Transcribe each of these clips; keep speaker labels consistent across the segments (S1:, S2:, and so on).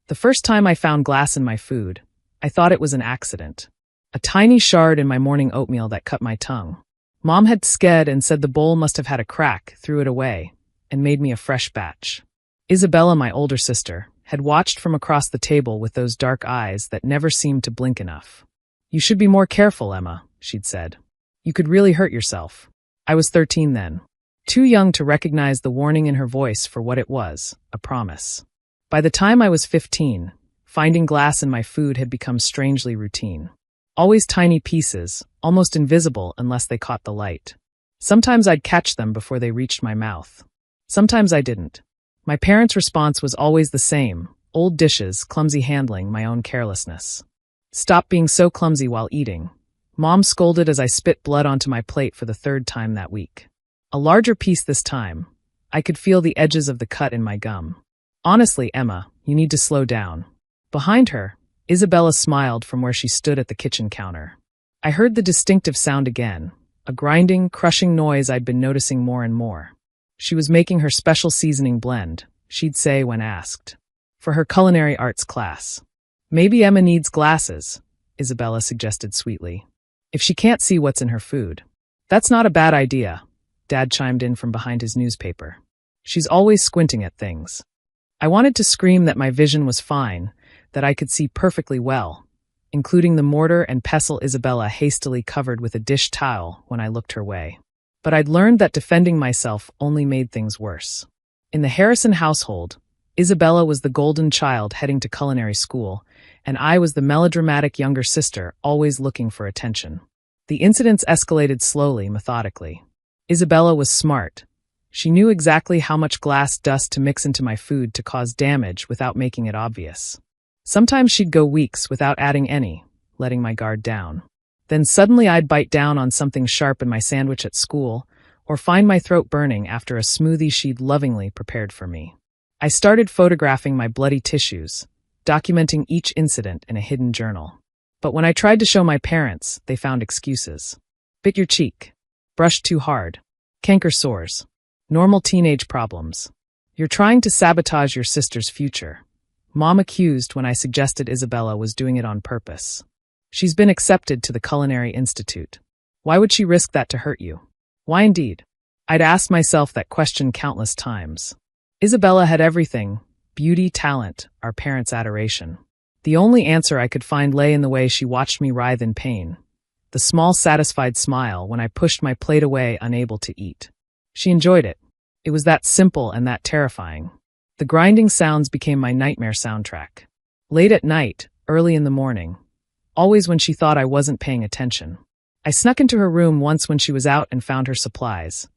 S1: The first time I found glass in my food, I thought it was an accident. A tiny shard in my morning oatmeal that cut my tongue. Mom had tsked and said the bowl must have had a crack, threw it away, and made me a fresh batch. Isabella, my older sister, had watched from across the table with those dark eyes that never seemed to blink enough. "You should be more careful, Emma," she'd said. "You could really hurt yourself." I was 13 then, too young to recognize the warning in her voice for what it was, a promise. By the time I was 15, finding glass in my food had become strangely routine. Always tiny pieces, almost invisible unless they caught the light. Sometimes I'd catch them before they reached my mouth. Sometimes I didn't. My parents' response was always the same: old dishes, clumsy handling, my own carelessness. "Stop being so clumsy while eating," Mom scolded as I spit blood onto my plate for the third time that week. A larger piece this time. I could feel the edges of the cut in my gum. "Honestly, Emma, you need to slow down." Behind her, Isabella smiled from where she stood at the kitchen counter. I heard the distinctive sound again, a grinding, crushing noise I'd been noticing more and more. She was making her special seasoning blend, she'd say when asked, for her culinary arts class. "Maybe Emma needs glasses," Isabella suggested sweetly, "if she can't see what's in her food." "That's not a bad idea," Dad chimed in from behind his newspaper. "She's always squinting at things." I wanted to scream that my vision was fine, that I could see perfectly well, including the mortar and pestle Isabella hastily covered with a dish towel when I looked her way. But I'd learned that defending myself only made things worse. In the Harrison household, Isabella was the golden child heading to culinary school, and I was the melodramatic younger sister always looking for attention. The incidents escalated slowly, methodically. Isabella was smart. She knew exactly how much glass dust to mix into my food to cause damage without making it obvious. Sometimes she'd go weeks without adding any, letting my guard down. Then suddenly I'd bite down on something sharp in my sandwich at school, or find my throat burning after a smoothie she'd lovingly prepared for me. I started photographing my bloody tissues, documenting each incident in a hidden journal. But when I tried to show my parents, they found excuses. "Bit your cheek. Brushed too hard. Canker sores. Normal teenage problems. You're trying to sabotage your sister's future," Mom accused when I suggested Isabella was doing it on purpose. "She's been accepted to the Culinary Institute. Why would she risk that to hurt you?" Why indeed? I'd asked myself that question countless times. Isabella had everything: beauty, talent, our parents' adoration. The only answer I could find lay in the way she watched me writhe in pain. The small, satisfied smile when I pushed my plate away, unable to eat. She enjoyed it. It was that simple and that terrifying. The grinding sounds became my nightmare soundtrack. Late at night, early in the morning, always when she thought I wasn't paying attention. I snuck into her room once when she was out and found her supplies.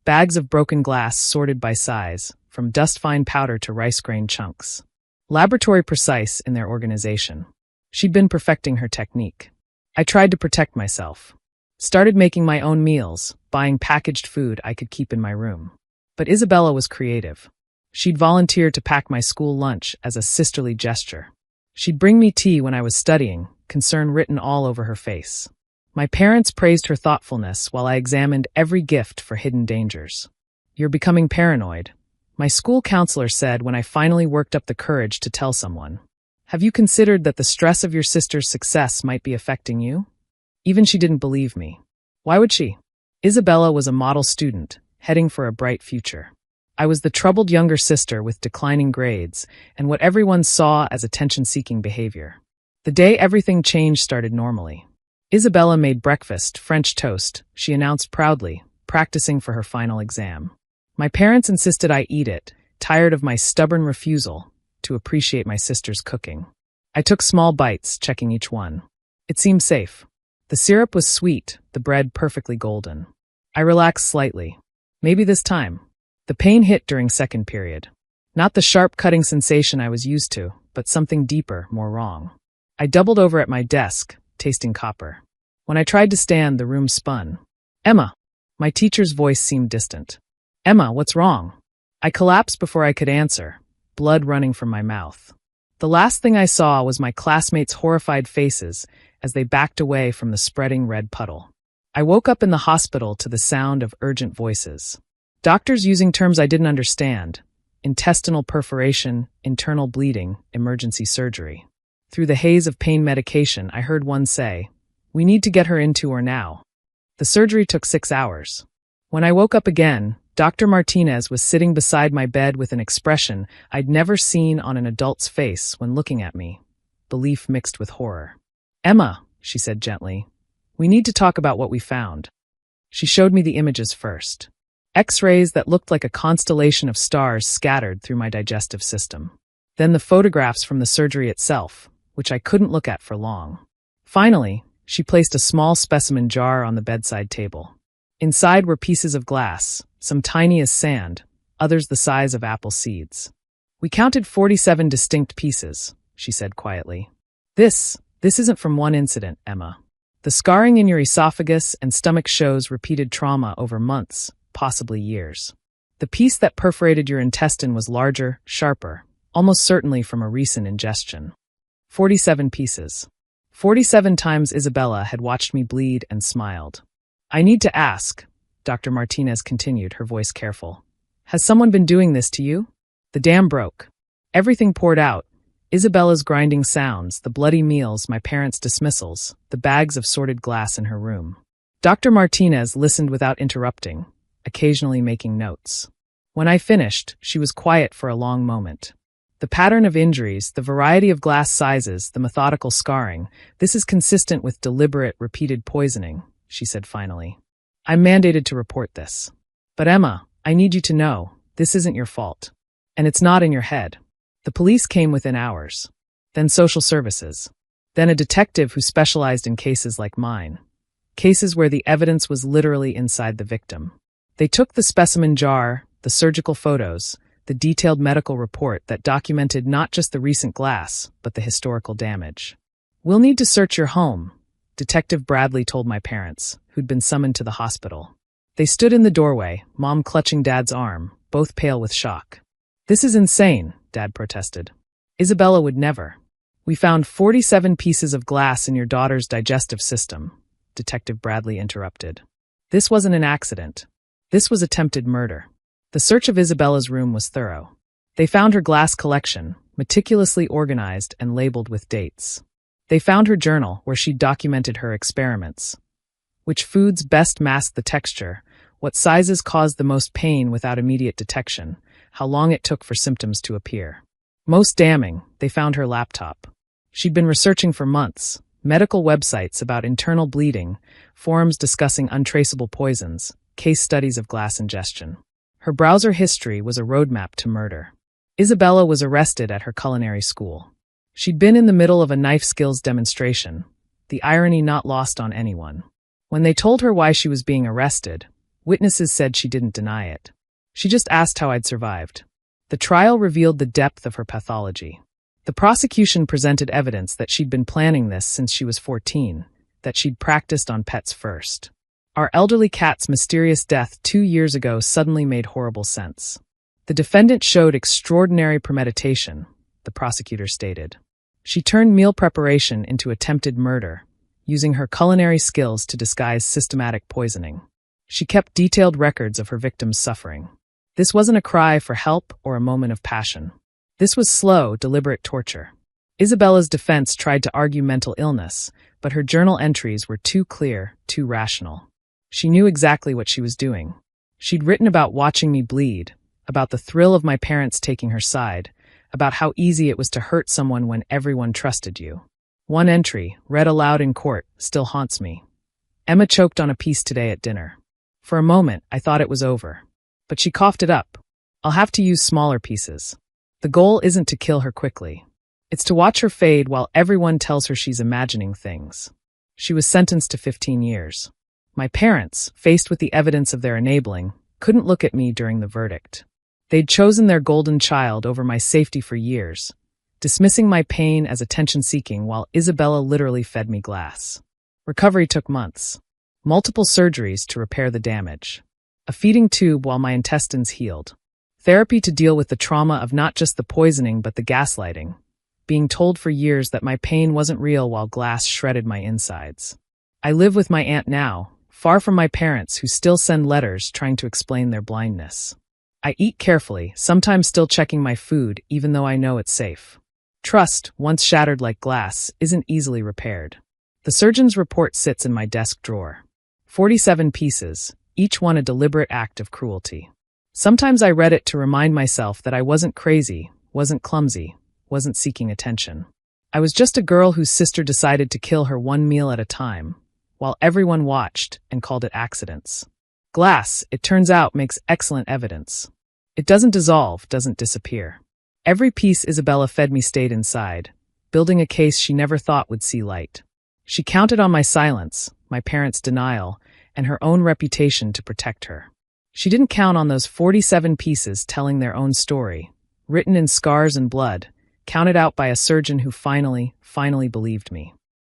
S1: Bags of broken glass sorted by size, from dust-fine powder to rice grain chunks. Laboratory precise in their organization. She'd been perfecting her technique. I tried to protect myself. Started making my own meals, buying packaged food I could keep in my room. But Isabella was creative. She'd volunteer to pack my school lunch as a sisterly gesture. She'd bring me tea when I was studying, concern written all over her face. My parents praised her thoughtfulness while I examined every gift for hidden dangers. "You're becoming paranoid," my school counselor said when I finally worked up the courage to tell someone. "Have you considered that the stress of your sister's success might be affecting you?" Even she didn't believe me. Why would she? Isabella was a model student, heading for a bright future. I was the troubled younger sister with declining grades and what everyone saw as attention-seeking behavior. The day everything changed started normally. Isabella made breakfast, French toast, she announced proudly, practicing for her final exam. My parents insisted I eat it, tired of my stubborn refusal to appreciate my sister's cooking. I took small bites, checking each one. It seemed safe. The syrup was sweet, the bread perfectly golden. I relaxed slightly. Maybe this time. The pain hit during second period. Not the sharp cutting sensation I was used to, but something deeper, more wrong. I doubled over at my desk, tasting copper. When I tried to stand, the room spun. "Emma!" My teacher's voice seemed distant. "Emma, what's wrong?" I collapsed before I could answer, blood running from my mouth. The last thing I saw was my classmates' horrified faces as they backed away from the spreading red puddle. I woke up in the hospital to the sound of urgent voices. Doctors using terms I didn't understand, intestinal perforation, internal bleeding, emergency surgery. Through the haze of pain medication, I heard one say, "We need to get her into her now." The surgery took 6 hours. When I woke up again, Dr. Martinez was sitting beside my bed with an expression I'd never seen on an adult's face when looking at me, belief mixed with horror. "Emma," she said gently, "we need to talk about what we found." She showed me the images first. X-rays that looked like a constellation of stars scattered through my digestive system. Then the photographs from the surgery itself, which I couldn't look at for long. Finally, she placed a small specimen jar on the bedside table. Inside were pieces of glass, some tiny as sand, others the size of apple seeds. "We counted 47 distinct pieces," she said quietly. This isn't from one incident, Emma. The scarring in your esophagus and stomach shows repeated trauma over months, possibly years. The piece that perforated your intestine was larger, sharper, almost certainly from a recent ingestion. 47 pieces. 47 times Isabella had watched me bleed and smiled. "I need to ask," Dr. Martinez continued, her voice careful. "Has someone been doing this to you?" The dam broke. Everything poured out. Isabella's grinding sounds, the bloody meals, my parents' dismissals, the bags of sorted glass in her room. Dr. Martinez listened without interrupting, occasionally making notes. When I finished, she was quiet for a long moment. "The pattern of injuries, the variety of glass sizes, the methodical scarring, this is consistent with deliberate, repeated poisoning," she said finally. "I'm mandated to report this. But Emma, I need you to know, this isn't your fault. And it's not in your head." The police came within hours. Then social services. Then a detective who specialized in cases like mine. Cases where the evidence was literally inside the victim. They took the specimen jar, the surgical photos, the detailed medical report that documented not just the recent glass, but the historical damage. "We'll need to search your home," Detective Bradley told my parents, who'd been summoned to the hospital. They stood in the doorway, Mom clutching Dad's arm, both pale with shock. "This is insane," Dad protested. "Isabella would never." "We found 47 pieces of glass in your daughter's digestive system," Detective Bradley interrupted. "This wasn't an accident. This was attempted murder." The search of Isabella's room was thorough. They found her glass collection, meticulously organized and labeled with dates. They found her journal where she documented her experiments. Which foods best masked the texture, what sizes caused the most pain without immediate detection, how long it took for symptoms to appear. Most damning, they found her laptop. She'd been researching for months, medical websites about internal bleeding, forums discussing untraceable poisons, case studies of glass ingestion. Her browser history was a roadmap to murder. Isabella was arrested at her culinary school. She'd been in the middle of a knife skills demonstration, the irony not lost on anyone. When they told her why she was being arrested, witnesses said she didn't deny it. She just asked how I'd survived. The trial revealed the depth of her pathology. The prosecution presented evidence that she'd been planning this since she was 14, that she'd practiced on pets first. Our elderly cat's mysterious death 2 years ago suddenly made horrible sense. The defendant showed extraordinary premeditation, the prosecutor stated. She turned meal preparation into attempted murder, using her culinary skills to disguise systematic poisoning. She kept detailed records of her victims' suffering. This wasn't a cry for help or a moment of passion. This was slow, deliberate torture. Isabella's defense tried to argue mental illness, but her journal entries were too clear, too rational. She knew exactly what she was doing. She'd written about watching me bleed, about the thrill of my parents taking her side, about how easy it was to hurt someone when everyone trusted you. One entry, read aloud in court, still haunts me. "Emma choked on a piece today at dinner. For a moment, I thought it was over. But she coughed it up. I'll have to use smaller pieces. The goal isn't to kill her quickly. It's to watch her fade while everyone tells her she's imagining things." She was sentenced to 15 years. My parents, faced with the evidence of their enabling, couldn't look at me during the verdict. They'd chosen their golden child over my safety for years, dismissing my pain as attention-seeking while Isabella literally fed me glass. Recovery took months. Multiple surgeries to repair the damage. A feeding tube while my intestines healed. Therapy to deal with the trauma of not just the poisoning but the gaslighting. Being told for years that my pain wasn't real while glass shredded my insides. I live with my aunt now, far from my parents who still send letters trying to explain their blindness. I eat carefully, sometimes still checking my food even though I know it's safe. Trust, once shattered like glass, isn't easily repaired. The surgeon's report sits in my desk drawer. 47 pieces, each one a deliberate act of cruelty. Sometimes I read it to remind myself that I wasn't crazy, wasn't clumsy, wasn't seeking attention. I was just a girl whose sister decided to kill her one meal at a time, while everyone watched and called it accidents. Glass, it turns out, makes excellent evidence. It doesn't dissolve, doesn't disappear. Every piece Isabella fed me stayed inside, building a case she never thought would see light. She counted on my silence, my parents' denial, and her own reputation to protect her. She didn't count on those 47 pieces telling their own story, written in scars and blood, counted out by a surgeon who finally believed me.